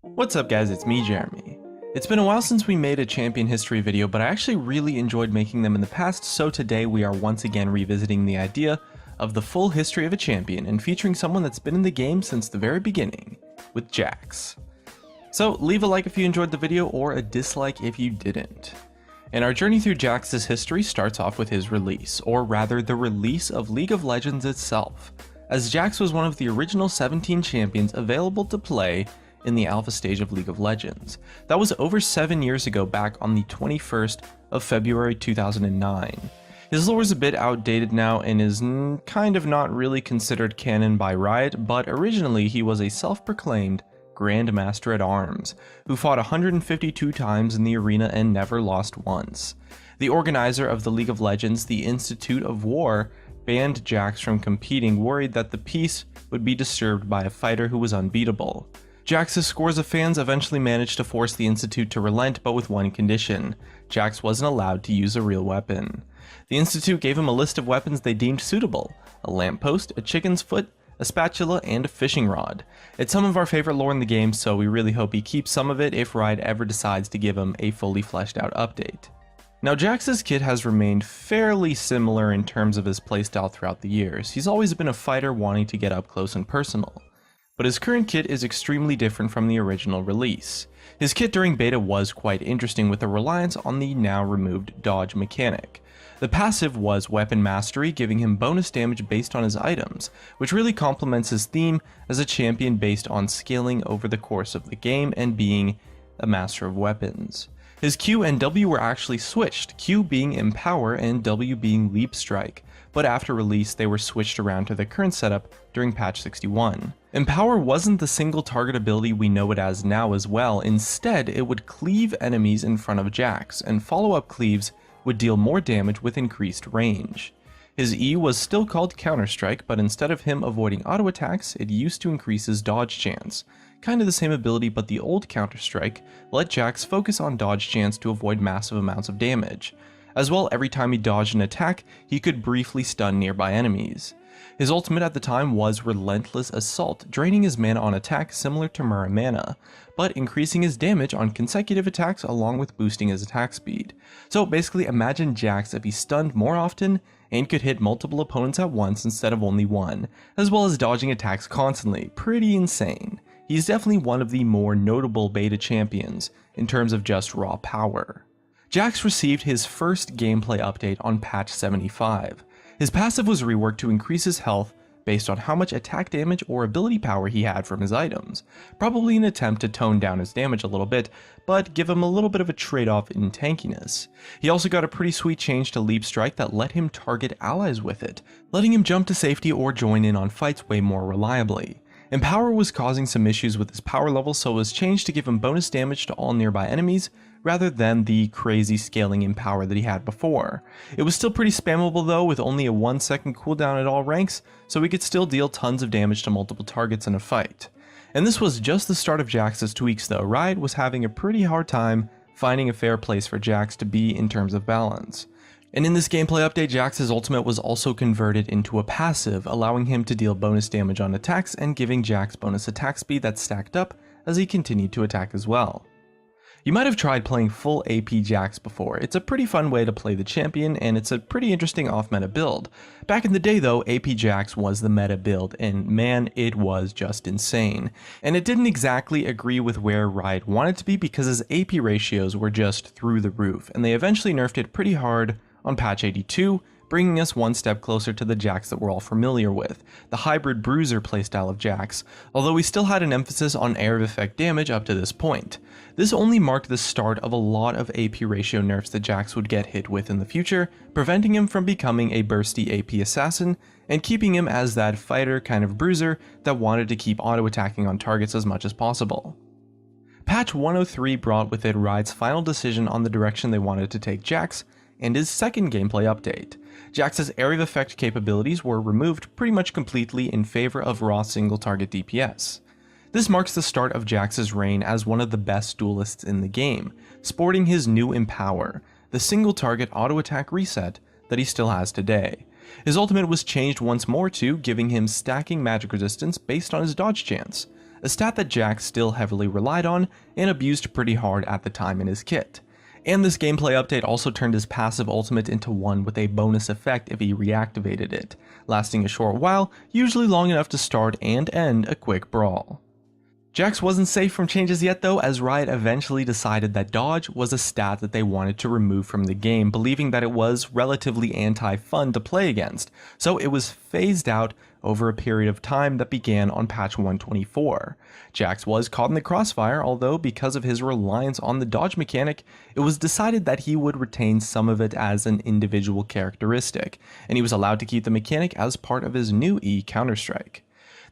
What's up guys, it's me Jeremy. It's been a while since we made a champion history video, but I actually really enjoyed making them in the past, so today we are once again revisiting the idea of the full history of a champion and featuring someone that's been in the game since the very beginning, with Jax. So leave a like if you enjoyed the video or a dislike if you didn't. And our journey through Jax's history starts off with his release, or rather the release of League of Legends itself, as Jax was one of the original 17 champions available to play in the alpha stage of League of Legends. That was over 7 years ago, back on the 21st of February 2009. His lore is a bit outdated now and is kind of not really considered canon by Riot, but originally he was a self-proclaimed Grand Master at Arms, who fought 152 times in the arena and never lost once. The organizer of the League of Legends, the Institute of War, banned Jax from competing, worried that the peace would be disturbed by a fighter who was unbeatable. Jax's scores of fans eventually managed to force the Institute to relent, but with one condition: Jax wasn't allowed to use a real weapon. The Institute gave him a list of weapons they deemed suitable: a lamppost, a chicken's foot, a spatula, and a fishing rod. It's some of our favorite lore in the game, so we really hope he keeps some of it if Riot ever decides to give him a fully fleshed out update. Now, Jax's kit has remained fairly similar in terms of his playstyle throughout the years. He's always been a fighter wanting to get up close and personal. But his current kit is extremely different from the original release. His kit during beta was quite interesting, with a reliance on the now removed dodge mechanic. The passive was Weapon Mastery, giving him bonus damage based on his items, which really complements his theme as a champion based on scaling over the course of the game and being a master of weapons. His Q and W were actually switched, Q being Empower and W being Leap Strike, but after release they were switched around to the current setup during patch 61. Empower wasn't the single target ability we know it as now as well. Instead, it would cleave enemies in front of Jax, and follow-up cleaves would deal more damage with increased range. His E was still called Counter-Strike, but instead of him avoiding auto attacks, it used to increase his dodge chance. Kind of the same ability, but the old Counter-Strike let Jax focus on dodge chance to avoid massive amounts of damage. As well, every time he dodged an attack, he could briefly stun nearby enemies. His ultimate at the time was Relentless Assault, draining his mana on attack similar to Muramana, but increasing his damage on consecutive attacks along with boosting his attack speed. So basically imagine Jax if he stunned more often and could hit multiple opponents at once instead of only one, as well as dodging attacks constantly. Pretty insane. He's definitely one of the more notable beta champions in terms of just raw power. Jax received his first gameplay update on patch 75. His passive was reworked to increase his health based on how much attack damage or ability power he had from his items, probably an attempt to tone down his damage a little bit, but give him a little bit of a trade-off in tankiness. He also got a pretty sweet change to Leap Strike that let him target allies with it, letting him jump to safety or join in on fights way more reliably. Empower was causing some issues with his power level, so it was changed to give him bonus damage to all nearby enemies, rather than the crazy scaling Empower that he had before. It was still pretty spammable though, with only a 1-second cooldown at all ranks, so he could still deal tons of damage to multiple targets in a fight. And this was just the start of Jax's tweaks though. Riot was having a pretty hard time finding a fair place for Jax to be in terms of balance. And in this gameplay update, Jax's ultimate was also converted into a passive, allowing him to deal bonus damage on attacks and giving Jax bonus attack speed that stacked up as he continued to attack as well. You might have tried playing full AP Jax before. It's a pretty fun way to play the champion, and it's a pretty interesting off-meta build. Back in the day though, AP Jax was the meta build, and man, it was just insane. And it didn't exactly agree with where Riot wanted to be because his AP ratios were just through the roof, and they eventually nerfed it pretty hard on patch 82, bringing us one step closer to the Jax that we're all familiar with, the hybrid bruiser playstyle of Jax, although we still had an emphasis on area of effect damage up to this point. This only marked the start of a lot of AP ratio nerfs that Jax would get hit with in the future, preventing him from becoming a bursty AP assassin, and keeping him as that fighter kind of bruiser that wanted to keep auto-attacking on targets as much as possible. Patch 103 brought with it Riot's final decision on the direction they wanted to take Jax, and his second gameplay update. Jax's area of effect capabilities were removed pretty much completely in favor of raw single target DPS. This marks the start of Jax's reign as one of the best duelists in the game, sporting his new Empower, the single target auto attack reset that he still has today. His ultimate was changed once more to giving him stacking magic resistance based on his dodge chance, a stat that Jax still heavily relied on and abused pretty hard at the time in his kit. And this gameplay update also turned his passive ultimate into one with a bonus effect if he reactivated it, lasting a short while, usually long enough to start and end a quick brawl. Jax wasn't safe from changes yet though, as Riot eventually decided that dodge was a stat that they wanted to remove from the game, believing that it was relatively anti-fun to play against, so it was phased out over a period of time that began on patch 124. Jax was caught in the crossfire, although because of his reliance on the dodge mechanic, it was decided that he would retain some of it as an individual characteristic, and he was allowed to keep the mechanic as part of his new E Counter-Strike.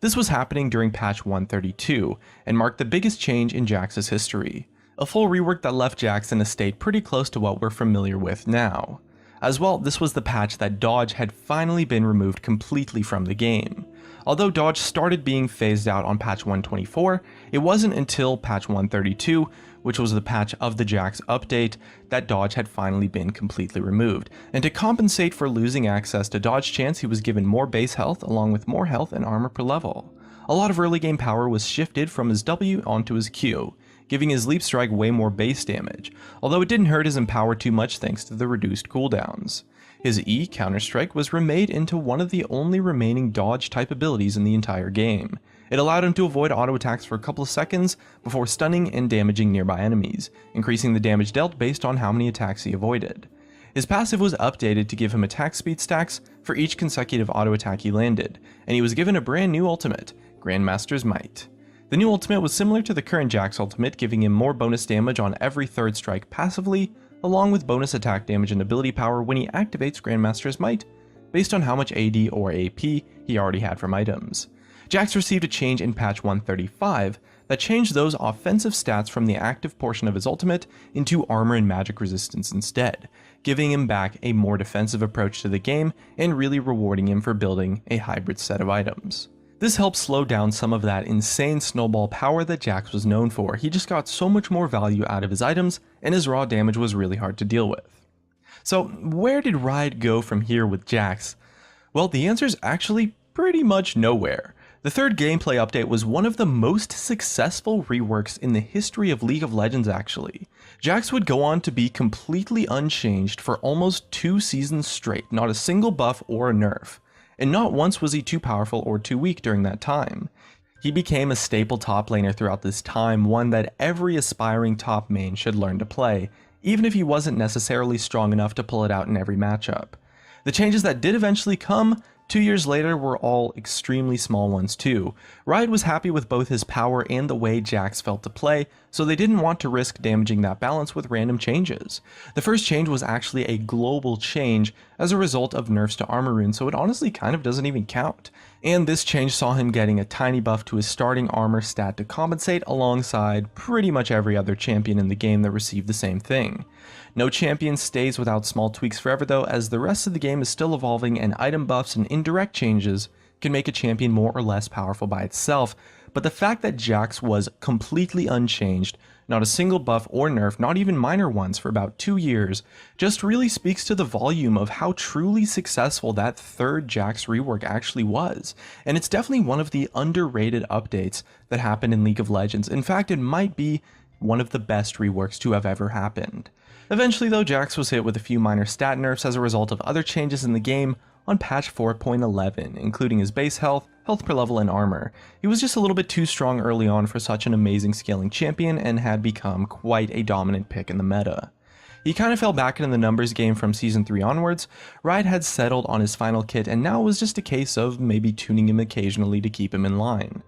This was happening during patch 132, and marked the biggest change in Jax's history. A full rework that left Jax in a state pretty close to what we're familiar with now. As well, this was the patch that dodge had finally been removed completely from the game. Although dodge started being phased out on patch 124, it wasn't until patch 132, which was the patch of the Jax update, that dodge had finally been completely removed. And to compensate for losing access to dodge chance, he was given more base health along with more health and armor per level. A lot of early game power was shifted from his W onto his Q, giving his leap strike way more base damage, although it didn't hurt his empower too much thanks to the reduced cooldowns. His E Counter-Strike was remade into one of the only remaining dodge type abilities in the entire game. It allowed him to avoid auto attacks for a couple of seconds before stunning and damaging nearby enemies, increasing the damage dealt based on how many attacks he avoided. His passive was updated to give him attack speed stacks for each consecutive auto attack he landed, and he was given a brand new ultimate, Grandmaster's Might. The new ultimate was similar to the current Jax ultimate, giving him more bonus damage on every third strike passively, along with bonus attack damage and ability power when he activates Grandmaster's Might, based on how much AD or AP he already had from items. Jax received a change in patch 135 that changed those offensive stats from the active portion of his ultimate into armor and magic resistance instead, giving him back a more defensive approach to the game and really rewarding him for building a hybrid set of items. This helped slow down some of that insane snowball power that Jax was known for. He just got so much more value out of his items, and his raw damage was really hard to deal with. So where did Riot go from here with Jax? Well, the answer is actually pretty much nowhere. The third gameplay update was one of the most successful reworks in the history of League of Legends actually. Jax would go on to be completely unchanged for almost 2 seasons straight, not a single buff or a nerf. And not once was he too powerful or too weak during that time. He became a staple top laner throughout this time, one that every aspiring top main should learn to play, even if he wasn't necessarily strong enough to pull it out in every matchup. The changes that did eventually come 2 years later were all extremely small ones too. Riot was happy with both his power and the way Jax felt to play, so they didn't want to risk damaging that balance with random changes. The first change was actually a global change as a result of nerfs to armor runes, so it honestly kind of doesn't even count. And this change saw him getting a tiny buff to his starting armor stat to compensate alongside pretty much every other champion in the game that received the same thing. No champion stays without small tweaks forever though, as the rest of the game is still evolving and item buffs and indirect changes can make a champion more or less powerful by itself, but the fact that Jax was completely unchanged, not a single buff or nerf, not even minor ones for about 2 years, just really speaks to the volume of how truly successful that third Jax rework actually was. And it's definitely one of the underrated updates that happened in League of Legends. In fact, it might be one of the best reworks to have ever happened. Eventually though, Jax was hit with a few minor stat nerfs as a result of other changes in the game on patch 4.11, including his base health, health per level, and armor. He was just a little bit too strong early on for such an amazing scaling champion and had become quite a dominant pick in the meta. He kind of fell back into the numbers game from Season 3 onwards. Riot had settled on his final kit, and now it was just a case of maybe tuning him occasionally to keep him in line.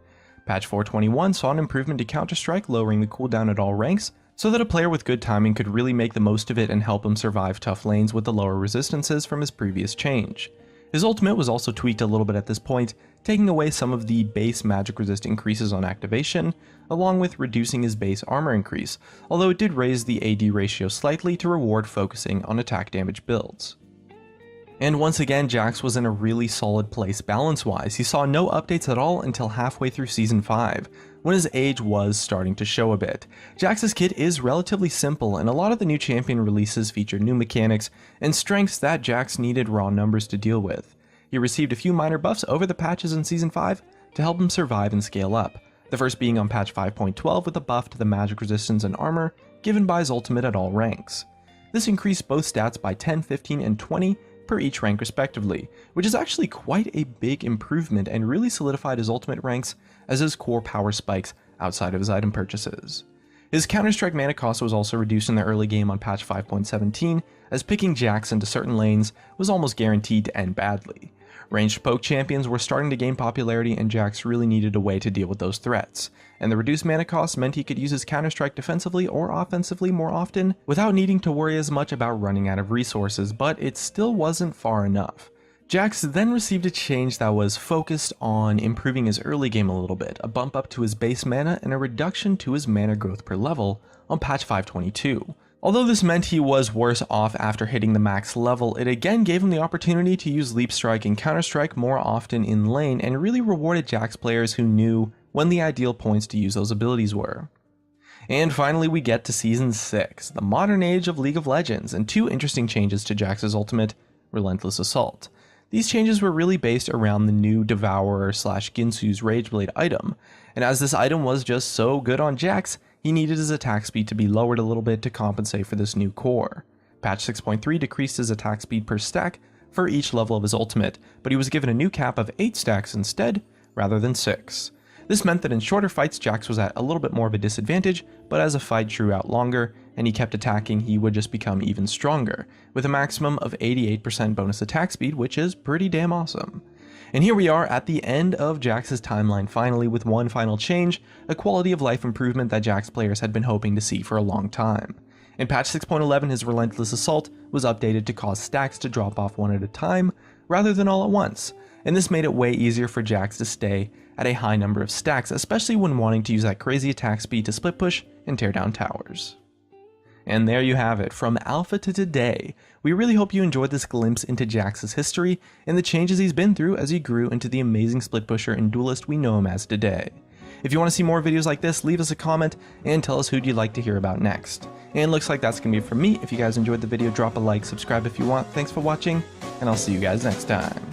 Patch 421 saw an improvement to Counter-Strike, lowering the cooldown at all ranks, so that a player with good timing could really make the most of it and help him survive tough lanes with the lower resistances from his previous change. His ultimate was also tweaked a little bit at this point, taking away some of the base magic resist increases on activation, along with reducing his base armor increase, although it did raise the AD ratio slightly to reward focusing on attack damage builds. And once again, Jax was in a really solid place balance-wise. He saw no updates at all until halfway through Season 5, when his age was starting to show a bit. Jax's kit is relatively simple, and a lot of the new champion releases feature new mechanics and strengths that Jax needed raw numbers to deal with. He received a few minor buffs over the patches in Season 5 to help him survive and scale up, the first being on patch 5.12 with a buff to the magic resistance and armor given by his ultimate at all ranks. This increased both stats by 10, 15, and 20 per each rank respectively, which is actually quite a big improvement and really solidified his ultimate ranks as his core power spikes outside of his item purchases. His Counter-Strike mana cost was also reduced in the early game on patch 5.17, as picking Jax into certain lanes was almost guaranteed to end badly. Ranged poke champions were starting to gain popularity and Jax really needed a way to deal with those threats, and the reduced mana cost meant he could use his Counter-Strike defensively or offensively more often without needing to worry as much about running out of resources, but it still wasn't far enough. Jax then received a change that was focused on improving his early game a little bit, a bump up to his base mana and a reduction to his mana growth per level on patch 522. Although this meant he was worse off after hitting the max level, it again gave him the opportunity to use Leap Strike and Counter Strike more often in lane and really rewarded Jax players who knew when the ideal points to use those abilities were. And finally we get to Season 6, the modern age of League of Legends, and two interesting changes to Jax's ultimate, Relentless Assault. These changes were really based around the new Devourer / Ginsu's Rageblade item, and as this item was just so good on Jax, he needed his attack speed to be lowered a little bit to compensate for this new core. Patch 6.3 decreased his attack speed per stack for each level of his ultimate, but he was given a new cap of 8 stacks instead, rather than 6. This meant that in shorter fights Jax was at a little bit more of a disadvantage, but as a fight drew out longer and he kept attacking, he would just become even stronger, with a maximum of 88% bonus attack speed, which is pretty damn awesome. And here we are at the end of Jax's timeline finally, with one final change, a quality of life improvement that Jax players had been hoping to see for a long time. In patch 6.11 his Relentless Assault was updated to cause stacks to drop off one at a time, rather than all at once, and this made it way easier for Jax to stay at a high number of stacks, especially when wanting to use that crazy attack speed to split push and tear down towers. And there you have it, from alpha to today. We really hope you enjoyed this glimpse into Jax's history and the changes he's been through as he grew into the amazing split pusher and duelist we know him as today. If you want to see more videos like this, leave us a comment and tell us who you'd like to hear about next. And looks like that's going to be it from me. If you guys enjoyed the video, drop a like, subscribe if you want. Thanks for watching, and I'll see you guys next time.